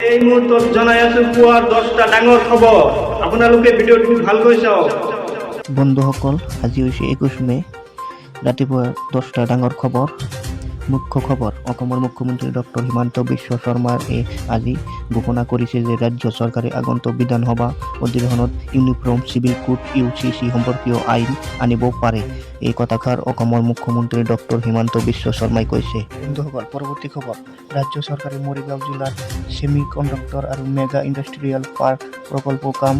এই মুহূৰ্তত জনাই আছো পুৱাৰ 10টা ডাঙৰ খবৰ আপোনালোকে ভিডিঅ'টো ভালকৈ চাওক বন্ধুসকল আজি হৈছে 21 মে ৰাতিপুৱা 10টা ডাঙৰ খবৰ মুখ্য খবৰ অসমৰ মুখ্যমন্ত্ৰী ডক্টৰ হিমন্ত বিশ্ব শৰ্মাৰ আজি ঘোষণা কৰিছে যে ৰাজ্য চৰকাৰে আগন্তুক বিধানসভা অধিৱেশনত ইউনিফৰ্ম চিভিল কোড ইউচিচি সম্পৰ্কীয় আইন আনিব পাৰে এই কথাষাৰ অসমৰ মুখ্যমন্ত্ৰী ডক্টৰ হিমন্ত বিশ্ব শৰ্মাই কৈছে বন্ধুসকল পৰৱৰ্তী খবৰ ৰাজ্য চৰকাৰে মৰিগাঁও জিলাৰ সেমি কণ্ডাক্টৰ আৰু মেগা ইণ্ডাষ্ট্ৰিয়েল পাৰ্ক প্ৰকল্প কাম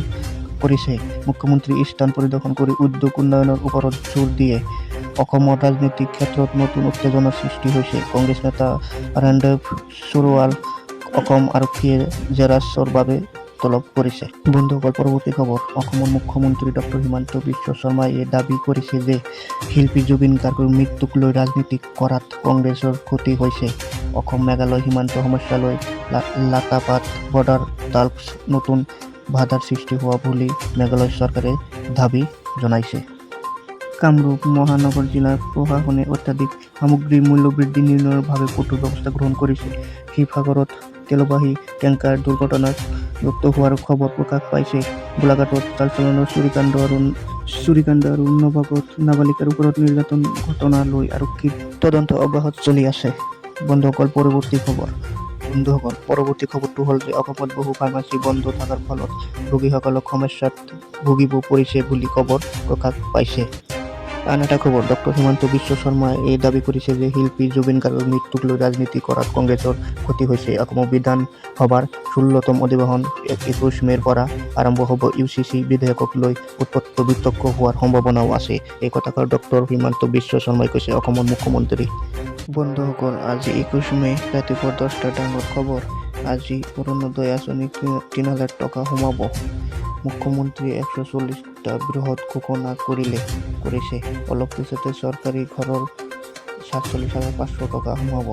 কৰিছে মুখ্যমন্ত্ৰী স্থান পৰিদৰ্শন কৰি উদ্যোগ উন্নয়নৰ ওপৰত জোৰ দিয়ে অসমৰ ৰাজনৈতিক ক্ষেত্ৰত নতুন উত্তেজনাৰ সৃষ্টি হৈছে কংগ্ৰেছ নেতা ৰন্ধীৰ চোৰৱাল অসম আৰক্ষীয়ে জেৰাছৰ বাবে তলব কৰিছে বন্ধুসকল পৰৱৰ্তী খবৰ অসমৰ মুখ্যমন্ত্ৰী ডক্টৰ হিমন্ত বিশ্ব শৰ্মাই দাবী কৰিছে যে শিল্পী জুবিন গাৰ্গৰ মৃত্যুক লৈ ৰাজনীতি কৰাত কংগ্ৰেছৰ ক্ষতি হৈছে অসম মেঘালয় সীমান্ত সমস্যালৈ লাটাপাত বৰ্ডাৰ টাল্কছ নতুন বাধাৰ সৃষ্টি হোৱা বুলি মেঘালয় চৰকাৰে দাবী জনাইছে কামৰূপ মহানগৰ জিলাৰ প্ৰশাসনে অত্যাধিক সামগ্ৰীৰ মূল্যবৃদ্ধি নিৰ্ণয়ৰ বাবে কঠোৰ ব্যৱস্থা গ্ৰহণ কৰিছে শিৱসাগৰত তেলবাহী টেংকাৰ দুৰ্ঘটনাত জড়িত হোৱাৰ খবৰ প্ৰকাশ পাইছে গোলাঘাটত চালচালনৰ চুৰিকাণ্ড আৰু নৱাগত নাবালিকাৰ ওপৰত নিৰ্যাতন ঘটনা লৈ আৰক্ষীৰ তদন্ত অব্যাহত চলি আছে বন্ধুসকল পৰৱৰ্তী খবৰটো হ'ল যে অসমত বহু ফাৰ্মাচী বন্ধ থকাৰ ফলত ৰোগীসকলক সমস্যাত ভুগিব পৰিছে বুলি খবৰ প্ৰকাশ পাইছে আন এটা খবৰ ডক্টৰ হিমন্ত বিশ্ব শৰ্মাই দাবী কৰিছে যে শিল্পী জুবিন গাৰ্গৰ মৃত্যুক লৈ ৰাজনীতি কৰাত কংগ্ৰেছৰ ক্ষতি হৈছে অসমৰ বিধানসভাৰ 16তম অধিৱেশন 21 মেৰ পৰা আৰম্ভ হ'ব ইউচিচি বিধেয়কক লৈ উত্তপ্ত বিতৰ্ক হোৱাৰ সম্ভাৱনাও আছে এই কথাষাৰ ডক্টৰ হিমন্ত বিশ্ব শৰ্মাই কৈছে অসমৰ মুখ্যমন্ত্ৰী বন্ধুসকল আজি 21 মে ৰাতিপুৱা 10টা ডাঙৰ খবৰ আজি অৰুণোদয় আঁচনিত 3,000 টকা সোমাব মুখ্যমন্ত্ৰীয়ে 140টা বৃহৎ ঘোষণা কৰিছে অলপ পিছতে চৰকাৰী ঘৰৰ 47,500 টকা সোমাব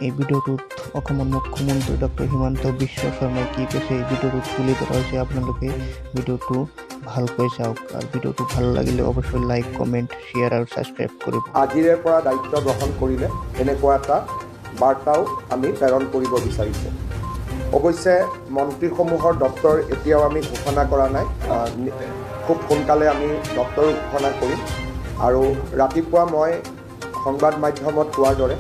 এই ভিডিঅ'টোত অসমৰ মুখ্যমন্ত্ৰী ডক্টৰ হিমন্ত বিশ্ব শৰ্মাই কি কৈছে এই ভিডিঅ'টোত তুলি ধৰা হৈছে আপোনালোকে ভিডিঅ'টো ভালকৈ চাওক আৰু ভিডিঅ'টো ভাল লাগিলে অৱশ্যই লাইক কমেণ্ট শ্বেয়াৰ আৰু ছাবস্ক্ৰাইব কৰিব আজিৰে পৰা দায়িত্ব গ্ৰহণ কৰিলে এনেকুৱা এটা বাৰ্তাও আমি প্ৰেৰণ কৰিব বিচাৰিছোঁ অৱশ্যে মন্ত্ৰীসমূহৰ দপ্তৰ এতিয়াও আমি ঘোষণা কৰা নাই খুব সোনকালে আমি দপ্তৰ ঘোষণা কৰিম আৰু ৰাতিপুৱা মই সংবাদ মাধ্যমত কোৱাৰ দৰে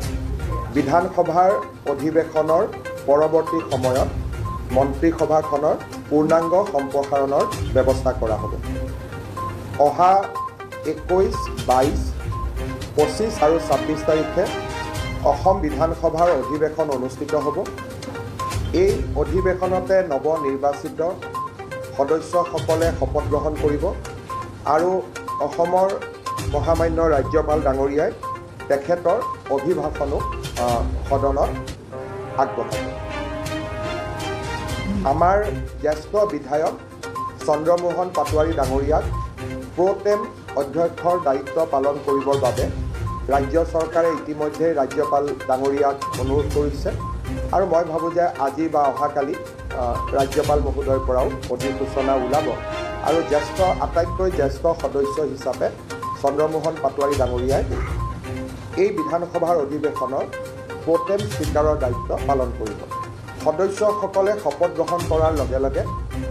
বিধানসভাৰ অধিৱেশনৰ পৰৱৰ্তী সময়ত মন্ত্ৰীসভাখনৰ পূৰ্ণাংগ সম্প্ৰসাৰণৰ ব্যৱস্থা কৰা হ'ব অহা 21, 22, 25 আৰু 26 তাৰিখে অসম বিধানসভাৰ অধিৱেশন অনুষ্ঠিত হ'ব এই অধিৱেশনতে নৱনিৰ্বাচিত সদস্যসকলে শপত গ্ৰহণ কৰিব আৰু অসমৰ মহামান্য ৰাজ্যপাল ডাঙৰীয়াই তেখেতৰ অভিভাষণো সদনত আগবঢ়াব আমাৰ জ্যেষ্ঠ বিধায়ক চন্দ্ৰমোহন পাটোৱাৰী ডাঙৰীয়াক প্ৰ'টেম অধ্যক্ষৰ দায়িত্ব পালন কৰিবৰ বাবে ৰাজ্য চৰকাৰে ইতিমধ্যে ৰাজ্যপাল ডাঙৰীয়াক অনুৰোধ কৰিছে আৰু মই ভাবোঁ যে আজি বা অহাকালি ৰাজ্যপাল মহোদয়ৰ পৰাও অধিসূচনা ওলাব আৰু আটাইতকৈ জ্যেষ্ঠ সদস্য হিচাপে চন্দ্ৰমোহন পাটোৱাৰী ডাঙৰীয়াই এই বিধানসভাৰ অধিৱেশনৰ প্ৰ'টেম স্পীকাৰৰ দায়িত্ব পালন কৰিব সদস্যসকলে শপত গ্ৰহণ কৰাৰ লগে লগে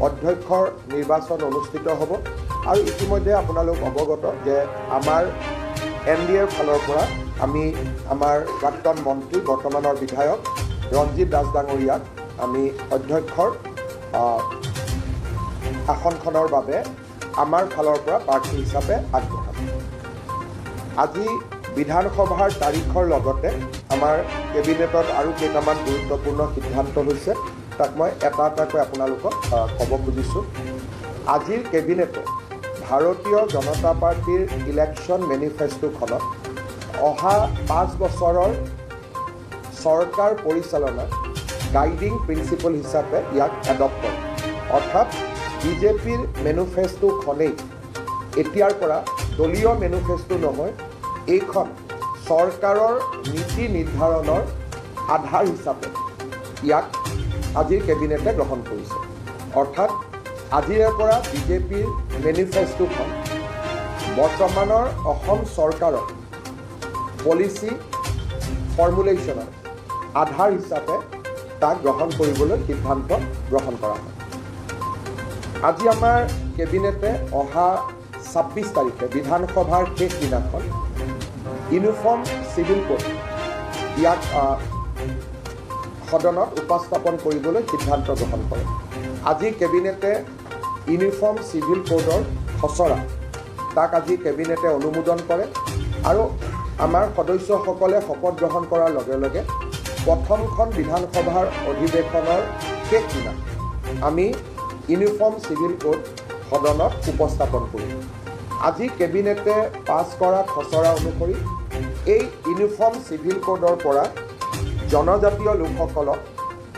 অধ্যক্ষৰ নিৰ্বাচন অনুষ্ঠিত হ'ব আৰু ইতিমধ্যে আপোনালোক অৱগত যে আমাৰ NDAৰ ফালৰ পৰা আমি আমাৰ প্ৰাক্তন মন্ত্ৰী বৰ্তমানৰ বিধায়ক ৰঞ্জিত দাস ডাঙৰীয়াক আমি অধ্যক্ষৰ আসনখনৰ বাবে আমাৰ ফালৰ পৰা প্ৰাৰ্থী হিচাপে আগবঢ়াম আজি বিধানসভাৰ তাৰিখৰ লগতে আমাৰ কেবিনেটত আৰু কেইটামান গুৰুত্বপূৰ্ণ সিদ্ধান্ত হৈছে তাক মই এটা এটাকৈ আপোনালোকক ক'ব খুজিছোঁ আজিৰ কেবিনেটে ভাৰতীয় জনতা পাৰ্টীৰ ইলেকশ্যন মেনিফেষ্টোখনত অহা 5 বছৰৰ চৰকাৰ পৰিচালনাৰ গাইডিং প্ৰিন্সিপল হিচাপে ইয়াক এডপ্ট কৰে অৰ্থাৎ বিজেপিৰ মেনিফেষ্টোখনেই এতিয়াৰ পৰা দলীয় মেনিফেষ্টো নহয় এইখন চৰকাৰৰ নীতি নিৰ্ধাৰণৰ আধাৰ হিচাপে ইয়াক আজিৰ কেবিনেটে গ্ৰহণ কৰিছে অৰ্থাৎ আজিৰে পৰা বিজেপিৰ মেনিফেষ্টোখন বৰ্তমানৰ অসম চৰকাৰৰ পলিচি ফৰ্মুলেশ্যনৰ আধাৰ হিচাপে তাক গ্ৰহণ কৰিবলৈ সিদ্ধান্ত গ্ৰহণ কৰা হয়। আজি আমাৰ কেবিনেটে অহা 26 তাৰিখে বিধানসভাৰ শেষ দিনাখন ইউনিফৰ্ম চিভিল কোড ইয়াক সদনত উপস্থাপন কৰিবলৈ সিদ্ধান্ত গ্ৰহণ কৰে। আজি কেবিনেটে ইউনিফৰ্ম চিভিল কোডৰ খচৰা তাক আজি কেবিনেটে অনুমোদন কৰে আৰু আমাৰ সদস্যসকলে শপত গ্ৰহণ কৰাৰ লগে লগে প্ৰথমখন বিধানসভাৰ অধিৱেশনৰ শেষ দিনা আমি ইউনিফৰ্ম চিভিল কোড সদনত উপস্থাপন কৰিম। আজি কেবিনেটে পাছ কৰা খচৰা অনুসৰি এই ইউনিফৰ্ম চিভিল কোডৰ পৰা জনজাতীয় লোকসকলক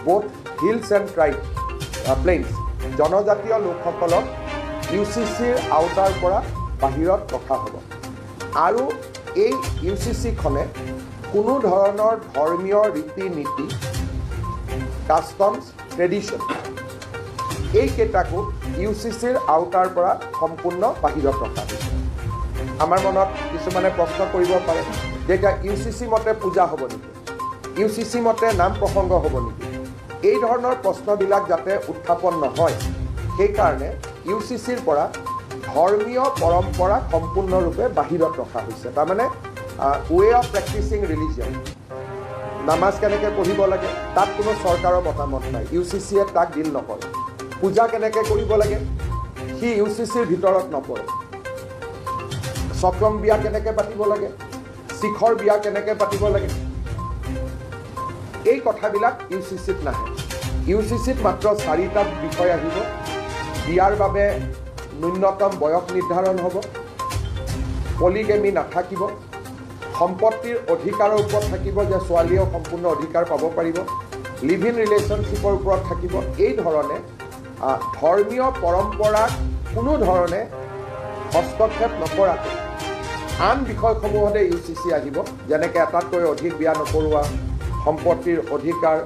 বোথ হিলছ এণ্ড প্লেইনছ জনজাতীয় লোকসকলক UCCৰ আওতাৰ পৰা বাহিৰত ৰখা হ'ব আৰু এই UCCখনে কোনো ধৰণৰ ধৰ্মীয় ৰীতি নীতি কাষ্টমছ ট্ৰেডিশ্যন এইকেইটাকো UCCৰ আওতাৰ পৰা সম্পূৰ্ণ বাহিৰত ৰখা হৈছে। আমাৰ মনত কিছুমানে প্ৰশ্ন কৰিব পাৰে যে এতিয়া UCC মতে পূজা হ'ব নেকি, UCC মতে নাম প্ৰসংগ হ'ব নেকি? এই ধৰণৰ প্ৰশ্নবিলাক যাতে উত্থাপন নহয় সেইকাৰণে UCCৰ পৰা ধৰ্মীয় পৰম্পৰা সম্পূৰ্ণৰূপে বাহিৰত ৰখা হৈছে। তাৰমানে ৱে অফ প্ৰেক্টিচিং ৰিলিজিয়ন, নামাজ কেনেকৈ পঢ়িব লাগে তাত কোনো চৰকাৰৰ মতামত নাই, UCCয়ে তাক ডিল নকৰে। পূজা কেনেকৈ কৰিব লাগে সি UCCৰ ভিতৰত নপৰে। চক্ৰম বিয়া কেনেকৈ পাতিব লাগে, শিখৰ বিয়া কেনেকৈ পাতিব লাগে, এই কথাবিলাক UCCত নাহে। UCCত মাত্ৰ 4টা বিষয় আহিব। বিয়াৰ বাবে ন্যূনতম বয়স নিৰ্ধাৰণ হ'ব, পলিগেমি নাথাকিব, সম্পত্তিৰ অধিকাৰৰ ওপৰত থাকিব যে ছোৱালীয়েও সম্পূৰ্ণ অধিকাৰ পাব পাৰিব, লিভ ইন ৰিলেশ্যনশ্বিপৰ ওপৰত থাকিব। এই ধৰণে ধৰ্মীয় পৰম্পৰাক কোনো ধৰণে হস্তক্ষেপ নকৰাকৈ আন বিষয়সমূহতে UCC আহিব, যেনেকৈ এটাতকৈ অধিক বিয়া নকৰোৱা, সম্পত্তিৰ অধিকাৰ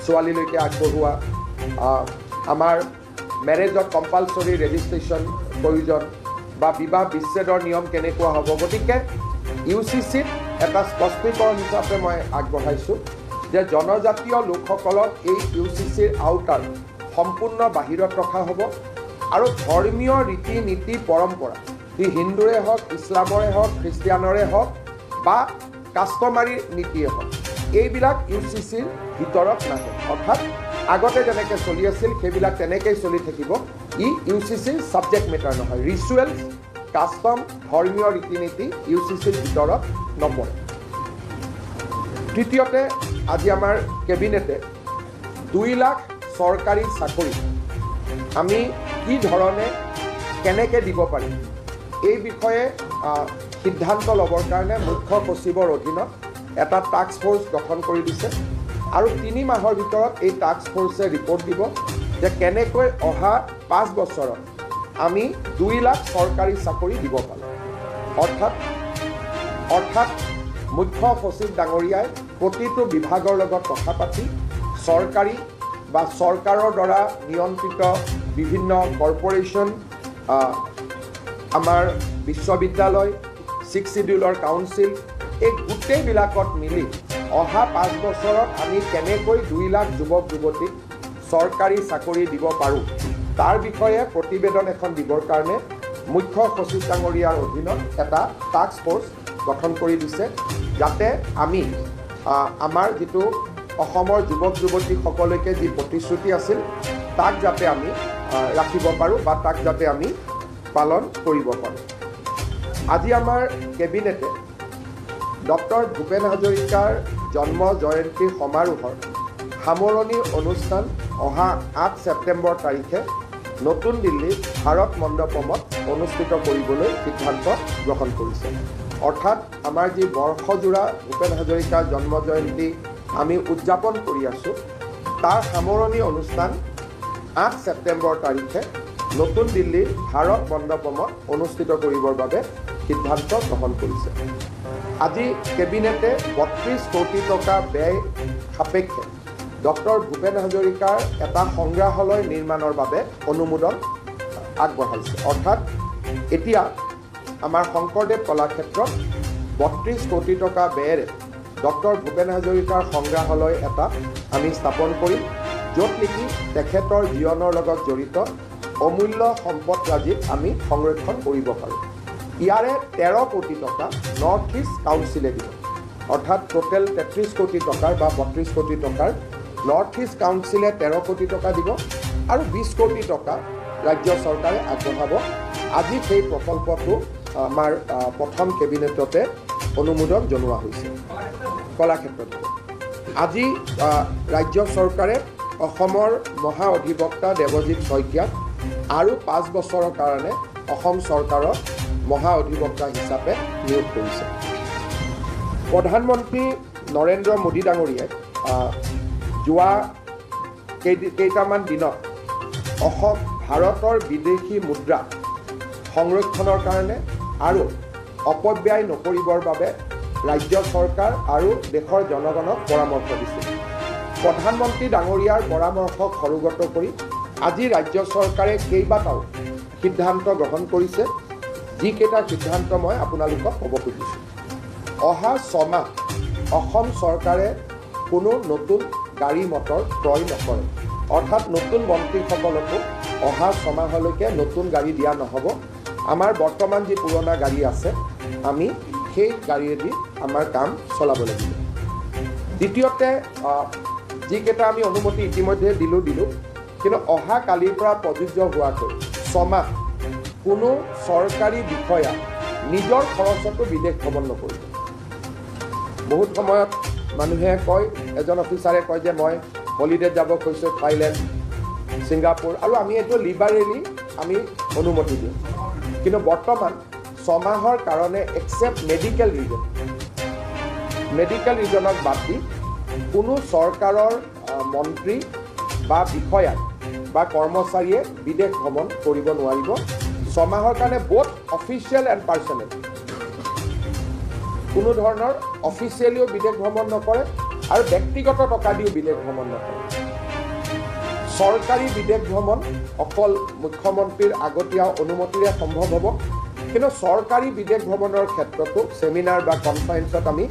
ছোৱালীলৈকে আগবঢ়োৱা, আমাৰ মেৰেজত কম্পালচৰি ৰেজিষ্ট্ৰেশ্যন প্ৰয়োজন বা বিবাহ বিচ্ছেদৰ নিয়ম কেনেকুৱা হ'ব। গতিকে UCCত এটা স্পষ্টীকৰণ হিচাপে মই আগবঢ়াইছোঁ যে জনজাতীয় লোকসকলক এই UCCৰ আওতাৰ সম্পূৰ্ণ বাহিৰত ৰখা হ'ব আৰু ধৰ্মীয় ৰীতি নীতি পৰম্পৰা সি হিন্দুৰে হওক, ইছলামৰে হওক, খ্ৰীষ্টিয়ানৰে হওক বা কাষ্টমাৰী নীতিয়ে হওক এইবিলাক UCCৰ ভিতৰত নাহে। অৰ্থাৎ আগতে যেনেকৈ চলি আছিল সেইবিলাক তেনেকৈয়ে চলি থাকিব। ই UCCৰ ছাবজেক্ট মেটাৰ নহয়। ৰিচুৱেলছ, কাষ্টম, ধৰ্মীয় ৰীতি নীতি UCCৰ ভিতৰত নপৰে। তৃতীয়তে আজি আমাৰ কেবিনেটে 2 লাখ চৰকাৰী চাকৰি আমি কি ধৰণে কেনেকৈ দিব পাৰিম এই বিষয়ে সিদ্ধান্ত ল'বৰ কাৰণে মুখ্য সচিবৰ অধীনত এটা টাস্ক ফ'ৰ্চ গঠন কৰি দিছে আৰু 3 মাহৰ ভিতৰত এই টাস্ক ফ'ৰ্চে ৰিপৰ্ট দিব যে কেনেকৈ অহা 5 বছৰত আমি 2 লাখ চৰকাৰী চাকৰি দিব পাৰোঁ। অৰ্থাৎ মুখ্য সচিব ডাঙৰীয়াই প্ৰতিটো বিভাগৰ লগত কথা পাতি চৰকাৰী বা চৰকাৰৰ দ্বাৰা নিয়ন্ত্ৰিত বিভিন্ন কৰ্পৰেশ্যন, আমাৰ বিশ্ববিদ্যালয়, 6 শিডিউলৰ কাউন্সিল এই গোটেইবিলাকত মিলি অহা 5 বছৰত আমি কেনেকৈ 2 লাখ যুৱক যুৱতীক চৰকাৰী চাকৰি দিব পাৰোঁ তাৰ বিষয়ে প্ৰতিবেদন এখন দিবৰ কাৰণে মুখ্য সচিব ডাঙৰীয়াৰ অধীনত এটা টাস্ক ফ'ৰ্চ গঠন কৰি দিছে, যাতে আমি আমাৰ যিটো অসমৰ যুৱক যুৱতীসকলৈকে যি প্ৰতিশ্ৰুতি আছিল তাক যাতে আমি ৰাখিব পাৰোঁ বা তাক যাতে আমি পালন কৰিব পাৰোঁ। আজি আমাৰ কেবিনেটে ডক্টৰ ভূপেন হাজৰিকাৰ জন্ম জয়ন্তী সমাৰোহৰ সামৰণি অনুষ্ঠান অহা 8 ছেপ্টেম্বৰ তাৰিখে নতুন দিল্লীৰ ভাৰত মণ্ডপমত অনুষ্ঠিত কৰিবলৈ সিদ্ধান্ত গ্ৰহণ কৰিছে। অৰ্থাৎ আমাৰ যি বৰ্ষজোৰা ভূপেন হাজৰিকাৰ জন্ম জয়ন্তী আমি উদযাপন কৰি আছোঁ তাৰ সামৰণি অনুষ্ঠান 8 ছেপ্টেম্বৰ তাৰিখে নতুন দিল্লীৰ ভাৰত মণ্ডপমত অনুষ্ঠিত কৰিবৰ বাবে সিদ্ধান্ত গ্ৰহণ কৰিছে। আজি কেবিনেটে 32 কোটি টকা ব্যয় সাপেক্ষে ডক্টৰ ভূপেন হাজৰিকাৰ এটা সংগ্ৰহালয় নিৰ্মাণৰ বাবে অনুমোদন আগবঢ়াইছে। অৰ্থাৎ এতিয়া আমাৰ শংকৰদেৱ কলাক্ষেত্ৰত 32 কোটি টকা ব্যয়েৰে ডক্টৰ ভূপেন হাজৰিকাৰ সংগ্ৰহালয় এটা আমি স্থাপন কৰিম, য'ত নেকি তেখেতৰ জীৱনৰ লগত জড়িত অমূল্য সম্পদৰাজিক আমি সংৰক্ষণ কৰিব পাৰোঁ। ইয়াৰে 13 কোটি টকা নৰ্থ ইষ্ট কাউন্সিলে দিব, অৰ্থাৎ টোটেল 33 কোটি টকাৰ বা 32 কোটি টকাৰ নৰ্থ ইষ্ট কাউন্সিলে 13 কোটি টকা দিব আৰু 20 কোটি টকা ৰাজ্য চৰকাৰে আগবঢ়াব। আজি সেই প্ৰকল্পটো আমাৰ প্ৰথম কেবিনেটতে অনুমোদন জনোৱা হৈছে। কলাক্ষেত্ৰত আজি ৰাজ্য চৰকাৰে অসমৰ মহা অধিবক্তা দেৱজিৎ শইকীয়াক আৰু 5 বছৰৰ কাৰণে অসম চৰকাৰৰ মহা অধিবক্তা হিচাপে নিয়োগ কৰিছে। প্ৰধানমন্ত্ৰী নৰেন্দ্ৰ মোদী ডাঙৰীয়াই যোৱা কেইটামান দিনত ভাৰতৰ বিদেশী মুদ্ৰা সংৰক্ষণৰ কাৰণে আৰু অপব্যয় নকৰিবৰ বাবে ৰাজ্য চৰকাৰ আৰু দেশৰ জনগণক পৰামৰ্শ দিছিল। প্ৰধানমন্ত্ৰী ডাঙৰীয়াৰ পৰামৰ্শক সৰুগত কৰি আজি ৰাজ্য চৰকাৰে কেইবাটাও সিদ্ধান্ত গ্ৰহণ কৰিছে, যিকেইটা সিদ্ধান্ত মই আপোনালোকক ক'ব খুজিছোঁ। অহা 6 মাহ অসম চৰকাৰে কোনো নতুন গাড়ী মটৰ ক্ৰয় নকৰে, অৰ্থাৎ নতুন মন্ত্ৰীসকলকো অহা 6 মাহলৈকে নতুন গাড়ী দিয়া নহ'ব। আমাৰ বৰ্তমান যি পুৰণা গাড়ী আছে আমি সেই গাড়ীয়েদি আমাৰ কাম চলাব লাগিব। দ্বিতীয়তে যিকেইটা আমি অনুমতি ইতিমধ্যে দিলোঁ, কিন্তু অহা কালিৰ পৰা প্ৰযোজ্য হোৱাকৈ 6 মাহ কোনো চৰকাৰী বিষয়া নিজৰ খৰচতো বিদেশ ভ্ৰমণ নকৰিব। বহুত সময়ত মানুহে কয়, এজন অফিচাৰে কয় যে মই হলিডেত যাব খুজিছোঁ থাইলেণ্ড, ছিংগাপুৰ, আৰু আমি এইটো লিবাৰেলি আমি অনুমতি দিওঁ। কিন্তু বৰ্তমান 6 মাহৰ কাৰণে এক্সেপ্ট মেডিকেল ৰিজনক বাদ দি কোনো চৰকাৰৰ মন্ত্ৰী বা বিষয়া বা কৰ্মচাৰীয়ে বিদেশ ভ্ৰমণ কৰিব নোৱাৰিব। 6 মাহৰ কাৰণে বোথ অফিচিয়েল এণ্ড পাৰ্চনেল, কোনো ধৰণৰ অফিচিয়েলিও বিদেশ ভ্ৰমণ নকৰে আৰু ব্যক্তিগত টকা দিও বিদেশ ভ্ৰমণ নকৰে। চৰকাৰী বিদেশ ভ্ৰমণ অকল মুখ্যমন্ত্ৰীৰ আগতীয়া অনুমতিৰে সম্ভৱ হ'ব, কিন্তু চৰকাৰী বিদেশ ভ্ৰমণৰ ক্ষেত্ৰতো ছেমিনাৰ বা কনফাৰেন্সত আমি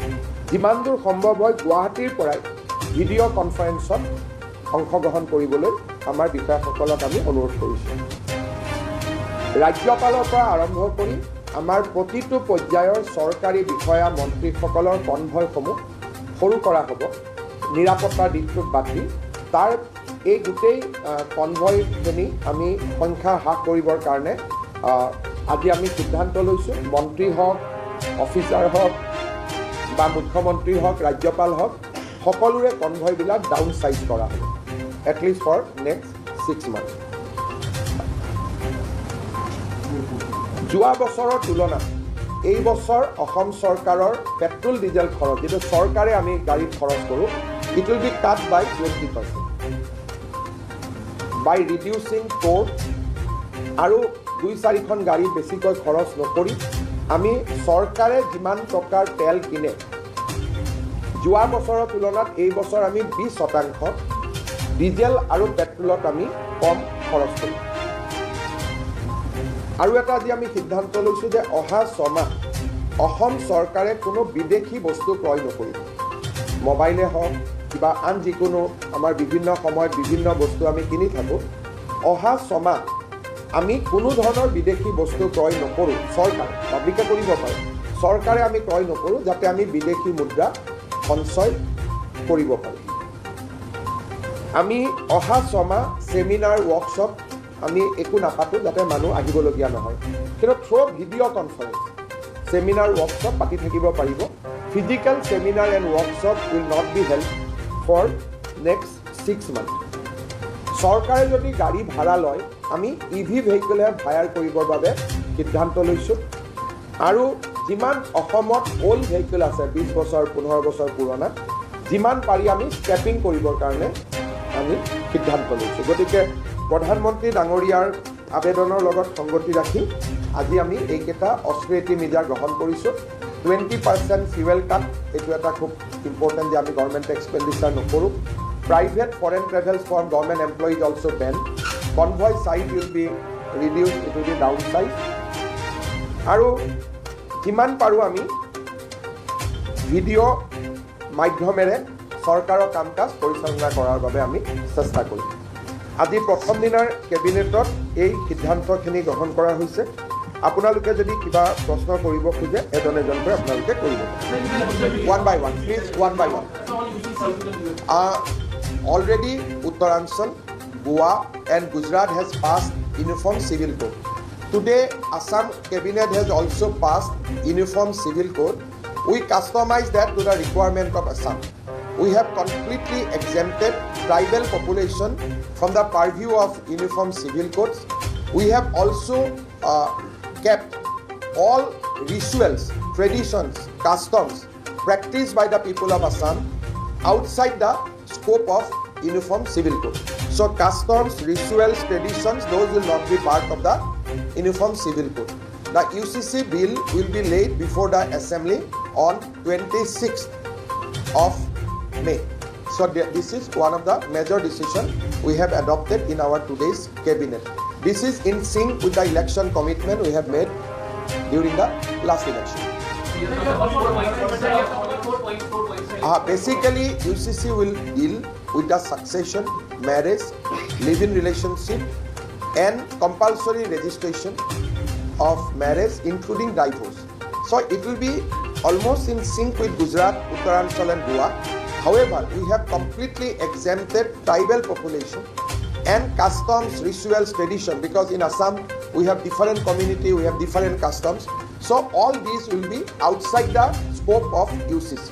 যিমান দূৰ সম্ভৱ হয় গুৱাহাটীৰ পৰাই ভিডিঅ' কনফাৰেন্সত অংশগ্ৰহণ কৰিবলৈ আমাৰ বিষয়াসকলক আমি অনুৰোধ কৰিছোঁ। ৰাজ্যপালৰ পৰা আৰম্ভ কৰি আমাৰ প্ৰতিটো পৰ্যায়ৰ চৰকাৰী বিষয়া মন্ত্ৰীসকলৰ কনভয়সমূহ সৰু কৰা হ'ব, নিৰাপত্তাৰ দিশটোক বাদ দি। তাৰ এই গোটেই কনভয়খিনি আমি সংখ্যা হ্ৰাস কৰিবৰ কাৰণে আজি আমি সিদ্ধান্ত লৈছোঁ। মন্ত্ৰী হওক, অফিচাৰ হওক বা মুখ্যমন্ত্ৰী হওক, ৰাজ্যপাল হওক, সকলোৰে কনভয়বিলাক ডাউন চাইজ কৰা হ'ব, এটলিষ্ট ফৰ নেক্সট 6 মান্থ। যোৱা বছৰৰ তুলনাত এই বছৰ অসম চৰকাৰৰ পেট্ৰল ডিজেল খৰচ, যিটো চৰকাৰে আমি গাড়ীত খৰচ কৰোঁ, it will be cut by 20% by reducing toll, আৰু 2-4খন গাড়ী বেছিকৈ খৰচ নকৰি আমি চৰকাৰে যিমান টকাৰ তেল কিনে যোৱা বছৰৰ তুলনাত এই বছৰ আমি 20% ডিজেল আৰু পেট্ৰলত আমি কম খৰচ কৰিম। আৰু এটা আজি আমি সিদ্ধান্ত লৈছোঁ যে অহা 6 মাহ অসম চৰকাৰে কোনো বিদেশী বস্তু ক্ৰয় নকৰিব। মোবাইলে হওক কিবা আন যিকোনো আমাৰ বিভিন্ন সময়ত বিভিন্ন বস্তু আমি কিনি থাকোঁ, অহা 6 মাহ আমি কোনো ধৰণৰ বিদেশী বস্তু ক্ৰয় নকৰোঁ। চৰকাৰে, পাব্লিকে কৰিব পাৰে, চৰকাৰে আমি ক্ৰয় নকৰোঁ, যাতে আমি বিদেশী মুদ্ৰা সঞ্চয় কৰিব পাৰোঁ। আমি অহা 6 মাহ ছেমিনাৰ ৱৰ্কশ্বপ আমি একো নাপাতোঁ, যাতে মানুহ আহিবলগীয়া নহয়, কিন্তু through video' conference seminar workshop পাতি থাকিব পাৰিব। Physical seminar and workshop will not be held for next 6 month. চৰকাৰে যদি গাড়ী ভাড়া লয়, আমি EV ভেহিকলহে হায়াৰ কৰিবৰ বাবে সিদ্ধান্ত লৈছোঁ। আৰু যিমান অসমত অল্ড ভেহিকল আছে 20 বছৰ 15 বছৰ পুৰণা, যিমান পাৰি আমি স্ক্ৰেপিং কৰিবৰ কাৰণে আমি সিদ্ধান্ত লৈছোঁ। গতিকে প্ৰধানমন্ত্ৰী ডাঙৰীয়াৰ আবেদনৰ লগত সংগতি ৰাখি আজি আমি এইকেইটা অস্ত্ৰেটি মিডিয়া গ্ৰহণ কৰিছোঁ। 20% ফিউৱেল কাট, এইটো এটা খুব ইম্পৰ্টেণ্ট যে আমি গভৰ্ণমেণ্ট এক্সপেণ্ডিচাৰ নকৰোঁ। Private foreign travels for government employees also' ban. Convoy size will be reduce, it will be down size. আৰু যিমান পাৰোঁ আমি ভিডিঅ' মাধ্যমেৰে চৰকাৰৰ কাম কাজ পৰিচালনা কৰাৰ বাবে আমি চেষ্টা কৰিম আজি প্ৰথম দিনৰ কেবিনেটত এই সিদ্ধান্তখিনি গ্ৰহণ কৰা হৈছে আপোনালোকে যদি কিবা প্ৰশ্ন কৰিব খোজে এজন এজনকৈ আপোনালোকে কৰিব one by one please one by one already Uttaranchal, Goa and Gujarat has passed Uniform Civil Code. Today, Assam Cabinet has also passed Uniform Civil Code. We customize that to the requirement of Assam. We have completely exempted tribal population from the purview of Uniform Civil Codes. We have also kept all rituals, traditions, customs practiced by the people of Assam outside the scope of Uniform Civil Code. So customs, rituals, traditions, those will not be part of the Uniform Civil Code. The UCC bill will be laid before the Assembly on 26th of May. So this is one of the major decisions we have adopted in our today's cabinet. This is in sync with the election commitment we have made during the last election. Basically, UCC will deal with the succession, marriage, live-in relationship and compulsory registration of marriage including divorce. So it will be almost in sync with Gujarat, Uttaranchal and Goa. However, we have completely exempted tribal population and customs, rituals, tradition because in Assam we have different community, we have different customs. So all these will be outside the scope of UCC.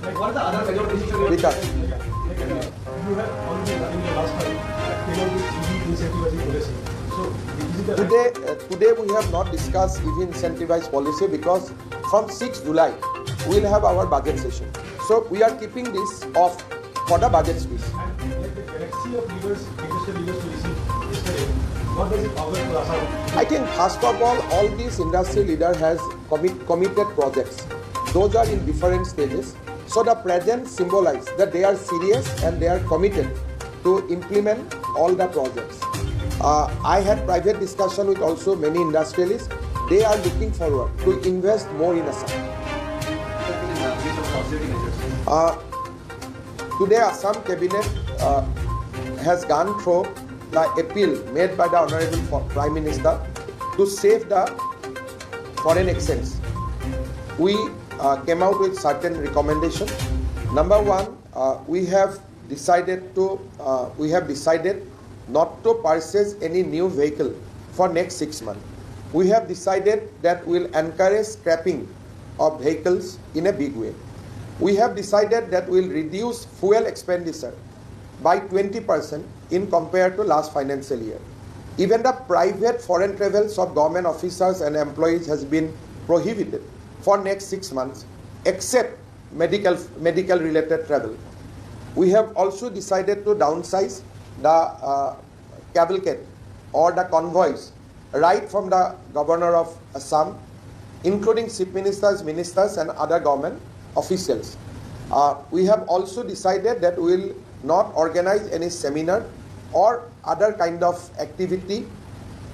Like what are the other major decisions? Because you have already in the last time incentivizing policy. So today we have not discussed EV incentivized policy because from 6th July we will have our budget session. So we are keeping this off for the budget speech. And like the galaxy of leaders, industrial leaders to receive yesterday, what does it offer to Assam? I think first of all these industry leader has committed projects. Those are in different stages. So the present symbolizes that they are serious and they are committed to implement all the projects. I had private discussion with also many industrialists. They are looking forward to invest more in Assam. Today Assam Cabinet has gone through the appeal made by the Honorable Prime Minister to save the foreign exchange. We came out with certain recommendations. Number one, we have decided not to purchase any new vehicle for next 6 months. We have decided that we'll encourage scrapping of vehicles in a big way. We have decided that we'll reduce fuel expenditure by 20% in compared to last financial year. Even the private foreign travels of government officers and employees has been prohibited for next 6 months except medical related travel. We have also decided to downsize the cavalcade or the convoys right from the governor of Assam, including chief ministers, ministers and other government officials. We have also decided that we will not organize any seminar or other kind of activity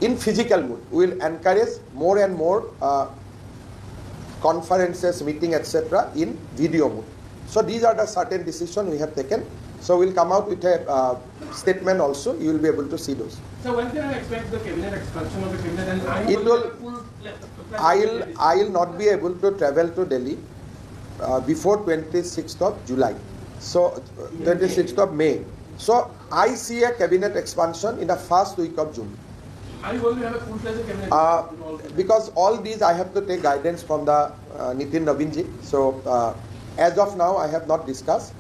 in physical mood. We will encourage more and more conferences, meeting, etc. in video mode. So these are the certain decisions we have taken. So we'll come out with a statement also. You will be able to see those. So when can I expect the cabinet expansion of the cabinet? And It will. I'll not be able to travel to Delhi before 26th of July. So 26th of May. So I see a cabinet expansion in the first week of June. Are you going to have a full-fledged cabinet? Because all these I have to take guidance from the Nitin Naveenji. So as of now I have not discussed.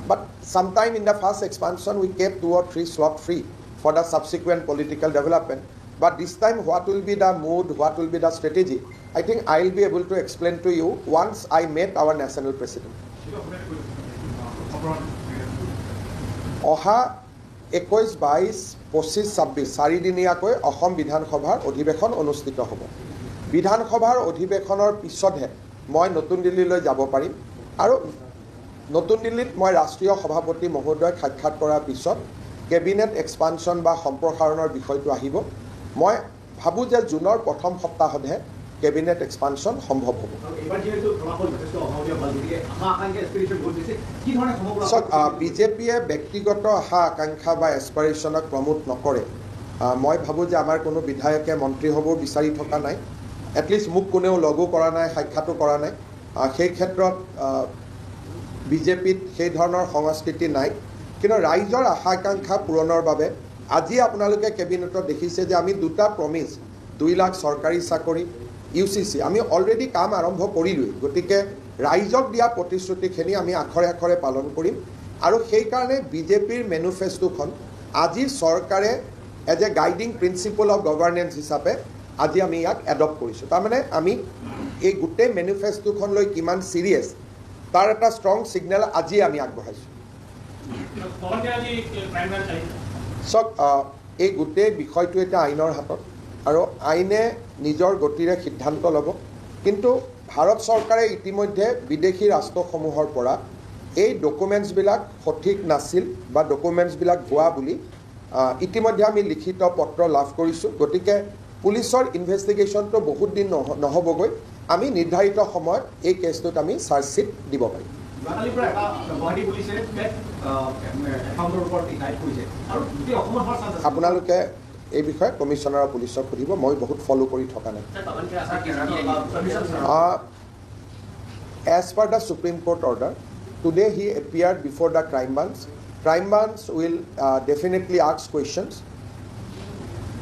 But sometime in the first expansion we kept 2 or 3 slots free for the subsequent political development. But this time what will be the mood, what will be the strategy, I think I will be able to explain to you once I meet our national president. Oha 21, 22, 25, 26 চাৰিদিনীয়াকৈ অসম বিধানসভাৰ অধিৱেশন অনুষ্ঠিত হ'ব। বিধানসভাৰ অধিৱেশনৰ পিছতহে মই নতুন দিল্লীলৈ যাব পাৰিম আৰু নতুন দিল্লীত মই ৰাষ্ট্ৰীয় সভাপতি মহোদয়ক সাক্ষাৎ কৰাৰ পিছত কেবিনেট এক্সপানশ্যন বা সম্প্ৰসাৰণৰ বিষয়টো আহিব। মই ভাবোঁ যে জুনৰ প্ৰথম সপ্তাহতহে কেবিনেট এক্সপানশ্যন সম্ভৱ হ'ব চাওক বিজেপিয়ে ব্যক্তিগত আশা আকাংক্ষা বা এছপাৰেশ্যনক প্ৰমোট নকৰে মই ভাবোঁ যে আমাৰ কোনো বিধায়কে মন্ত্ৰী হ'ব বিচাৰি থকা নাই এটলিষ্ট মোক কোনেও লগো কৰা নাই সাক্ষাতো কৰা নাই সেই ক্ষেত্ৰত বিজেপিত সেই ধৰণৰ সংস্কৃতি নাই কিন্তু ৰাইজৰ আশা আকাংক্ষা পূৰণৰ বাবে আজি আপোনালোকে কেবিনেটত দেখিছে যে আমি দুটা প্ৰমিছ 2 লাখ চৰকাৰী চাকৰি UCC আমি অলৰেডি কাম আৰম্ভ কৰিলোঁৱেই গতিকে ৰাইজক দিয়া প্ৰতিশ্ৰুতিখিনি আমি আখৰে আখৰে পালন কৰিম আৰু সেইকাৰণে বিজেপিৰ মেনিফেষ্টোখন আজি চৰকাৰে as a guiding principle of governance হিচাপে আজি আমি ইয়াক এডপ্ট কৰিছোঁ তাৰমানে আমি এই গোটেই মেনিফেষ্টোখন লৈ কিমান চিৰিয়াছ তাৰ এটা ষ্ট্ৰং ছিগনেল আজি আমি আগবঢ়াইছোঁ চাওক এই গোটেই বিষয়টো এটা আইনৰ হাতত আৰু আইনে নিজৰ গতিৰে সিদ্ধান্ত ল'ব কিন্তু ভাৰত চৰকাৰে ইতিমধ্যে বিদেশী ৰাষ্ট্ৰসমূহৰ পৰা এই ডকুমেণ্টছবিলাক সঠিক নাছিল বা ডকুমেণ্টছবিলাক ভুৱা বুলি ইতিমধ্যে আমি লিখিত পত্ৰ লাভ কৰিছোঁ গতিকে পুলিচৰ ইনভেষ্টিগেশ্যনটো বহুত দিন নহ'বগৈ আমি নিৰ্ধাৰিত সময়ত এই কেছটোত আমি চাৰ্জশ্বিট দিব পাৰিম আপোনালোকে এই বিষয়ে কমিশ্যনাৰ অফ পুলিচক সুধিব মই বহুত ফ'ল' কৰি থকা নাই as per the supreme court order today he appeared before the crime branch will definitely ask questions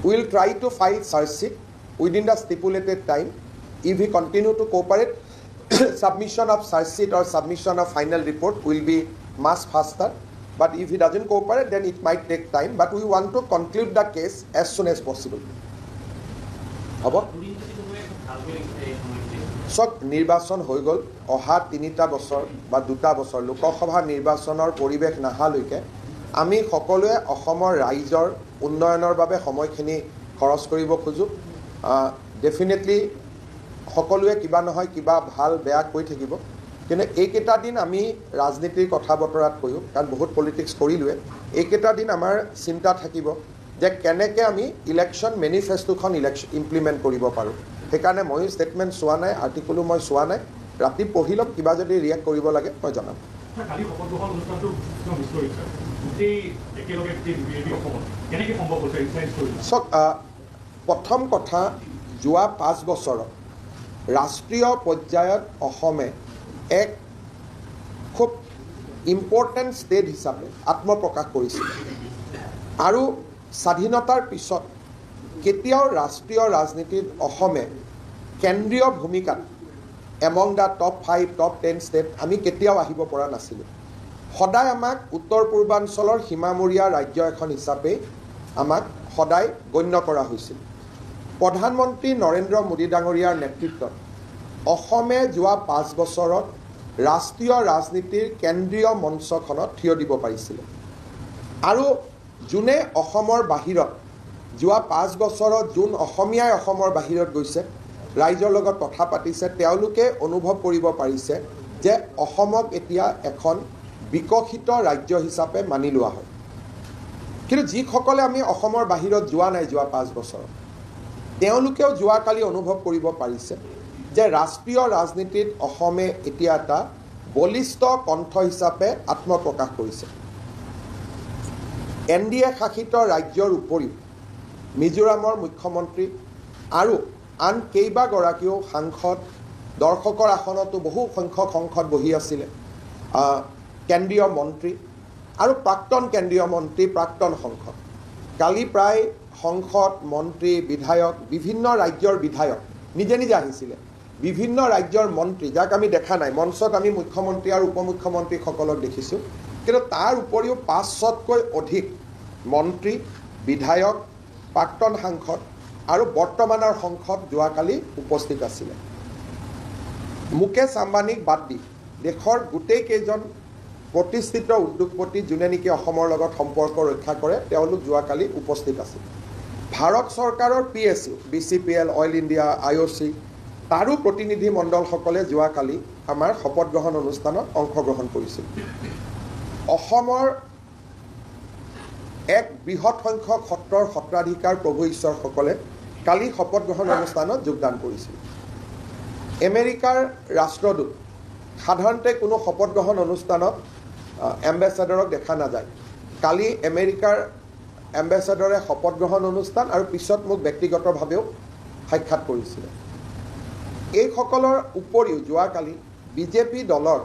we will try to file charge sheet within the stipulated time if he continue to cooperate submission of charge sheet or submission of final report will be much faster but if he doesn't cooperate then it might take time but we want to conclude the case as soon as possible হ'ব চব নিৰ্বাচন হৈ গ'ল অহা 3টা বছৰ বা 2টা বছৰ লোকসভা নিৰ্বাচনৰ পৰিৱেশ নাহালৈকে আমি সকলোৱে অসমৰ ৰাইজৰ উন্নয়নৰ বাবে সময়খিনি খৰচ কৰিব খোজোঁ ডেফিনেটলি সকলোৱে কিবা নহয় কিবা ভাল বেয়া কৈ থাকিব কিন্তু এইকেইটা দিন আমি ৰাজনীতিৰ কথা বতৰাত কৈও কাৰণ বহুত পলিটিক্স কৰিলোৱে এইকেইটা দিন আমাৰ চিন্তা থাকিব যে কেনেকৈ আমি ইলেকশ্যন মেনিফেষ্টোখন ইমপ্লিমেণ্ট কৰিব পাৰোঁ সেইকাৰণে ময়ো ষ্টেটমেণ্ট চোৱা নাই আৰ্টিকলো মই চোৱা নাই ৰাতি পঢ়ি ল'ম কিবা যদি ৰিয়েক্ট কৰিব লাগে মই জনাম চাওক প্ৰথম কথা যোৱা 5 বছৰত ৰাষ্ট্ৰীয় পৰ্যায়ত অসমে এক খুব ইম্পৰ্টেণ্ট ষ্টেট হিচাপে আত্মপ্ৰকাশ কৰিছিল আৰু স্বাধীনতাৰ পিছত কেতিয়াও ৰাষ্ট্ৰীয় ৰাজনীতিত অসমে কেন্দ্ৰীয় ভূমিকাত among the top 5 top 10 state আমি কেতিয়াও আহিব পৰা নাছিলোঁ সদায় আমাক উত্তৰ পূৰ্বাঞ্চলৰ সীমামূৰীয়া ৰাজ্য এখন হিচাপে আমাক সদায় গণ্য কৰা হৈছিল প্ৰধানমন্ত্ৰী নৰেন্দ্ৰ মোদী ডাঙৰীয়াৰ নেতৃত্বত অসমে যোৱা 5 বছৰত ৰাষ্ট্ৰীয় ৰাজনীতিৰ কেন্দ্ৰীয় মঞ্চখনত থিয় দিব পাৰিছিল আৰু যোনে অসমৰ বাহিৰত যোৱা 5 বছৰত যোন অসমীয়াই অসমৰ বাহিৰত গৈছে ৰাইজৰ লগত কথা পাতিছে তেওঁলোকে অনুভৱ কৰিব পাৰিছে যে অসমক এতিয়া এখন বিকশিত ৰাজ্য হিচাপে মানি লোৱা হয় কিন্তু যিসকলে আমি অসমৰ বাহিৰত যোৱা নাই যোৱা 5 বছৰত তেওঁলোকেও যোৱাকালি অনুভৱ কৰিব পাৰিছে যে ৰাষ্ট্ৰীয় ৰাজনীতিত অসমে এতিয়া এটা বলিষ্ঠ কণ্ঠ হিচাপে আত্মপ্ৰকাশ কৰিছে NDA শাসিত ৰাজ্যৰ উপৰিও মিজোৰামৰ মুখ্যমন্ত্ৰী আৰু আন কেইবাগৰাকীও সাংসদ দৰ্শকৰ আসনতো বহু সংখ্যক সংসদ বহি আছিলে কেন্দ্ৰীয় মন্ত্ৰী আৰু প্ৰাক্তন কেন্দ্ৰীয় মন্ত্ৰী প্ৰাক্তন সংসদ কালি প্ৰায় সংসদ মন্ত্ৰী বিধায়ক বিভিন্ন ৰাজ্যৰ বিধায়ক নিজে নিজে আহিছিলে বিভিন্ন ৰাজ্যৰ মন্ত্ৰী যাক আমি দেখা নাই মঞ্চত আমি মুখ্যমন্ত্ৰী আৰু উপমুখ্যমন্ত্ৰীসকলক দেখিছোঁ কিন্তু তাৰ উপৰিও 500তকৈ অধিক মন্ত্ৰী বিধায়ক প্ৰাক্তন সাংসদ আৰু বৰ্তমানৰ সংসদ যোৱাকালি উপস্থিত আছিলে মুকেশ আম্বানীক বাদ দি দেশৰ গোটেই কেইজন প্ৰতিষ্ঠিত উদ্যোগপতি যোনে নেকি অসমৰ লগত সম্পৰ্ক ৰক্ষা কৰে তেওঁলোক যোৱাকালি উপস্থিত আছিল ভাৰত চৰকাৰৰ PSU BCPL oil India IOC তাৰো প্ৰতিনিধি মণ্ডলসকলে যোৱাকালি আমাৰ শপত গ্ৰহণ অনুষ্ঠানত অংশগ্ৰহণ কৰিছিল অসমৰ এক বৃহৎ সংখ্যক সত্ৰৰ সত্ৰাধিকাৰ প্ৰভু ঈশ্বৰসকলে কালি শপত গ্ৰহণ অনুষ্ঠানত যোগদান কৰিছিল আমেৰিকাৰ ৰাষ্ট্ৰদূত সাধাৰণতে কোনো শপত গ্ৰহণ অনুষ্ঠানত এম্বেচাডৰক দেখা নাযায়। কালি আমেৰিকাৰ এম্বেচাডৰে শপত গ্ৰহণ অনুষ্ঠান আৰু পিছত মোক ব্যক্তিগতভাৱেও সাক্ষাৎ কৰিছিলে। এইসকলৰ উপৰিও যোৱাকালি বিজেপি দলৰ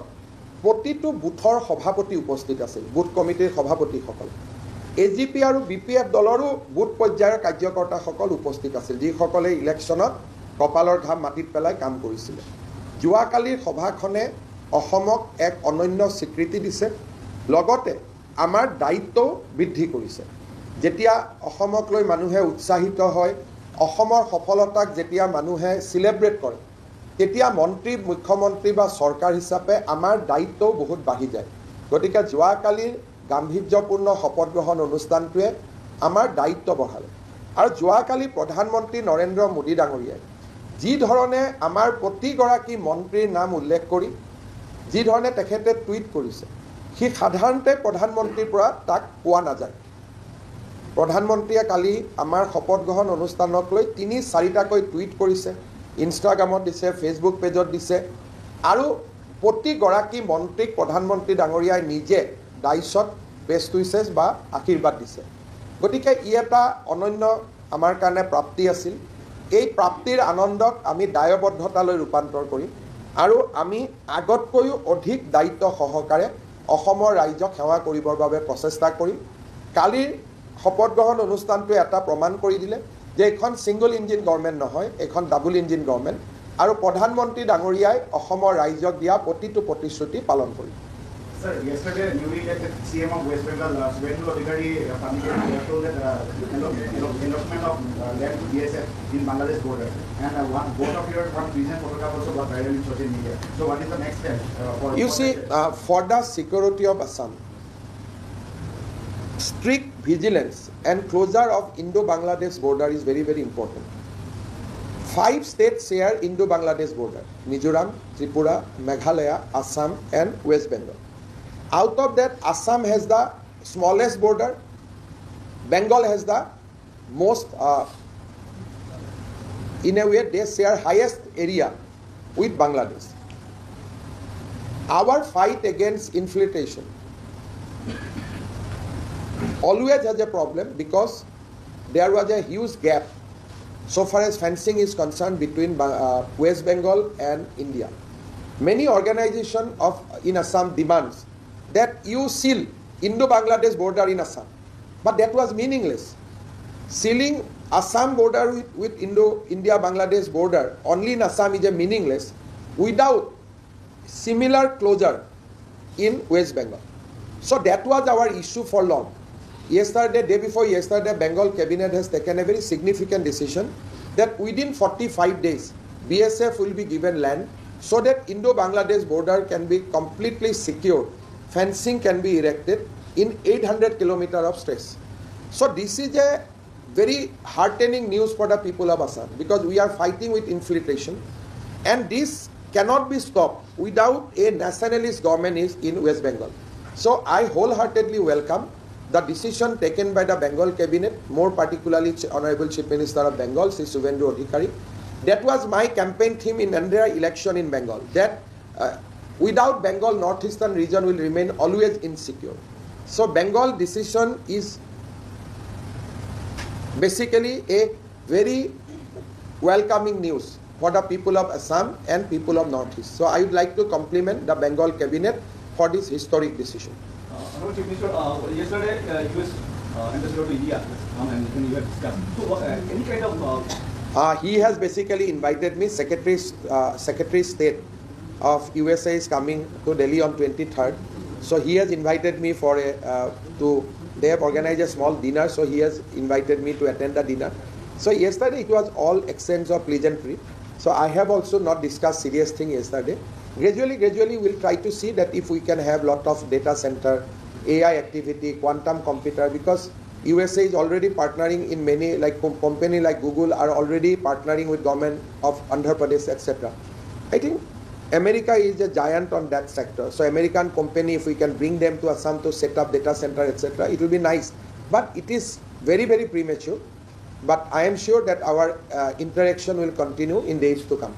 প্ৰতিটো বুথৰ সভাপতি উপস্থিত আছিল, বুথ কমিটিৰ সভাপতিসকল। AGP আৰু BPF দলৰো বুথ পৰ্যায়ৰ কাৰ্যকৰ্তাসকল উপস্থিত আছিল, যিসকলে ইলেকশ্যনত কপালৰ ঘাম মাটিত পেলাই কাম কৰিছিলে। যোৱাকালিৰ সভাখনে অসমক এক অনন্য স্বীকৃতি দিছে, লগতে আমাৰ দায়িত্বও বৃদ্ধি কৰিছে। যেতিয়া অসমক লৈ মানুহে উৎসাহিত হয়, অসমৰ সফলতাক যেতিয়া মানুহে চেলিব্ৰেট কৰে, তেতিয়া মন্ত্ৰী, মুখ্যমন্ত্ৰী বা চৰকাৰ হিচাপে আমাৰ দায়িত্বও বহুত বাঢ়ি যায়। গতিকে যোৱাকালিৰ গাম্ভীৰ্যপূৰ্ণ শপত গ্ৰহণ অনুষ্ঠানটোৱে আমাৰ দায়িত্ব বঢ়ালে। আৰু যোৱাকালি প্ৰধানমন্ত্ৰী নৰেন্দ্ৰ মোদী ডাঙৰীয়াই যি ধৰণে আমাৰ প্ৰতিগৰাকী মন্ত্ৰীৰ নাম উল্লেখ কৰি যি ধৰণে তেখেতে টুইট কৰিছে, সি সাধাৰণতে প্ৰধানমন্ত্ৰীৰ পৰা তাক পোৱা নাযায়। প্ৰধানমন্ত্ৰীয়ে কালি আমাৰ শপত গ্ৰহণ অনুষ্ঠানক লৈ ৩-৪টাকৈ টুইট কৰিছে, ইনষ্টাগ্ৰামত দিছে, ফেচবুক পেজত দিছে, আৰু প্ৰতিগৰাকী মন্ত্ৰীক প্ৰধানমন্ত্ৰী ডাঙৰীয়াই নিজে ডাইচত বেষ্ট উইচেছ বা আশীৰ্বাদ দিছে। গতিকে ই এটা অনন্য আমাৰ কাৰণে প্ৰাপ্তি আছিল। এই প্ৰাপ্তিৰ আনন্দক আমি দায়বদ্ধতালৈ ৰূপান্তৰ কৰিম আৰু আমি আগতকৈও অধিক দায়িত্ব সহকাৰে অসমৰ ৰাইজক সেৱা কৰিবৰ বাবে প্ৰচেষ্টা কৰিম। কালিৰ শপত গ্ৰহণ অনুষ্ঠানটোৱে এটা প্ৰমাণ কৰি দিলে যে এখন ছিংগল ইঞ্জিন গভৰ্ণমেণ্ট নহয়, এখন ডাবল ইঞ্জিন গভৰ্ণমেণ্ট, আৰু প্ৰধানমন্ত্ৰী ডাঙৰীয়াই অসমৰ ৰাইজক দিয়া প্ৰতিটো প্ৰতিশ্ৰুতি পালন কৰিব। Sir, yesterday, newly elected CM of West Bengal, Sohidul told that endorsement of land to BSF in Bangladesh border, and both of your recent photograph also got viral in social media. So, what is the next step? You see, for the security of Assam, strict vigilance and closure of Indo-Bangladesh border is very, very important. 5 states share Indo-Bangladesh border: Mizoram, Tripura, Meghalaya, Assam, and West Bengal. Out of that, Assam has the smallest border, Bengal has the most, in a way they share highest area with Bangladesh. Our fight against infiltration always has a problem because there was a huge gap so far as fencing is concerned between West Bengal and India. Many organizations in Assam demands that you seal Indo-Bangladesh border in Assam, but that was meaningless. Sealing Assam border with India-Bangladesh border only in Assam is meaningless without similar closure in West Bengal. So that was our issue for long. Yesterday, day before yesterday, Bengal cabinet has taken a very significant decision that within 45 days, BSF will be given land so that Indo-Bangladesh border can be completely secured. Fencing can be erected in 800 kilometers of stretch. So this is a very heartening news for the people of Assam because we are fighting with infiltration, and this cannot be stopped without a nationalist government in West Bengal. So I wholeheartedly welcome the decision taken by the Bengal cabinet, more particularly Honorable Chief Minister of Bengal, Sri Shubhendu Adhikari. That was my campaign theme in NDA election in Bengal, that without Bengal, northeastern region will remain always insecure. So Bengal decision is basically a very welcoming news for the people of Assam and people of Northeast. So I would like to compliment the Bengal cabinet for this historic decision. Honorable Chief Minister, yesterday US ambassador to India and you have discussed. So any kind of he has basically invited me. Secretary State of USA is coming to Delhi on 23rd. So he has invited me for they have organized a small dinner. So he has invited me to attend the dinner. So yesterday it was all exchange of pleasantry. So I have also not discussed serious thing yesterday. Gradually we'll try to see that if we can have lot of data center, AI activity, quantum computer, because USA is already partnering in many, like company like Google are already partnering with government of Andhra Pradesh, etc. I think America is a giant on that sector. So American company, if we can bring them to Assam to set up data center, etc., it will be nice. But it is very, very premature. But I am sure that our interaction will continue in days to come.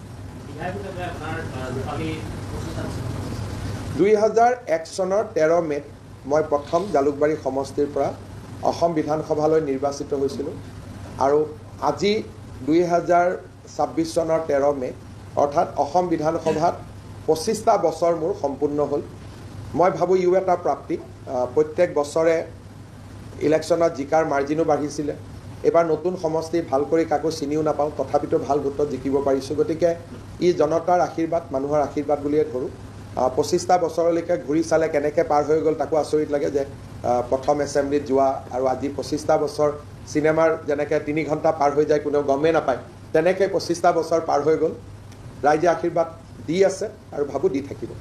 2001 চনৰ 13 মে'ত মই প্ৰথম জালুকবাৰী সমষ্টিৰ পৰা অসম বিধানসভালৈ নিৰ্বাচিত হৈছিলোঁ আৰু আজি 2026 চনৰ 13 মে' অৰ্থাৎ অসম বিধানসভাত 25টা বছৰ মোৰ সম্পূৰ্ণ হ'ল। মই ভাবোঁ ইও এটা প্ৰাপ্তি। প্ৰত্যেক বছৰে ইলেকশ্যনত জিকাৰ মাৰ্জিনো বাঢ়িছিলে। এবাৰ নতুন সমষ্টি ভাল কৰি কাকো চিনিও নাপাওঁ, তথাপিতো ভাল ভোটত জিকিব পাৰিছোঁ। গতিকে ই জনতাৰ আশীৰ্বাদ, মানুহৰ আশীৰ্বাদ বুলিয়ে ধৰোঁ। 25টা বছৰলৈকে ঘূৰি চালে কেনেকৈ পাৰ হৈ গ'ল তাকো আচৰিত লাগে যে প্ৰথম এছেম্বলিত যোৱা আৰু আজি 25টা বছৰ চিনেমাৰ যেনেকৈ 3 ঘণ্টা পাৰ হৈ যায় কোনেও গমেই নাপায়, তেনেকৈ 25টা বছৰ পাৰ হৈ গ'ল। ৰাইজে আশীৰ্বাদ দি আছে আৰু ভাবোঁ দি থাকিব।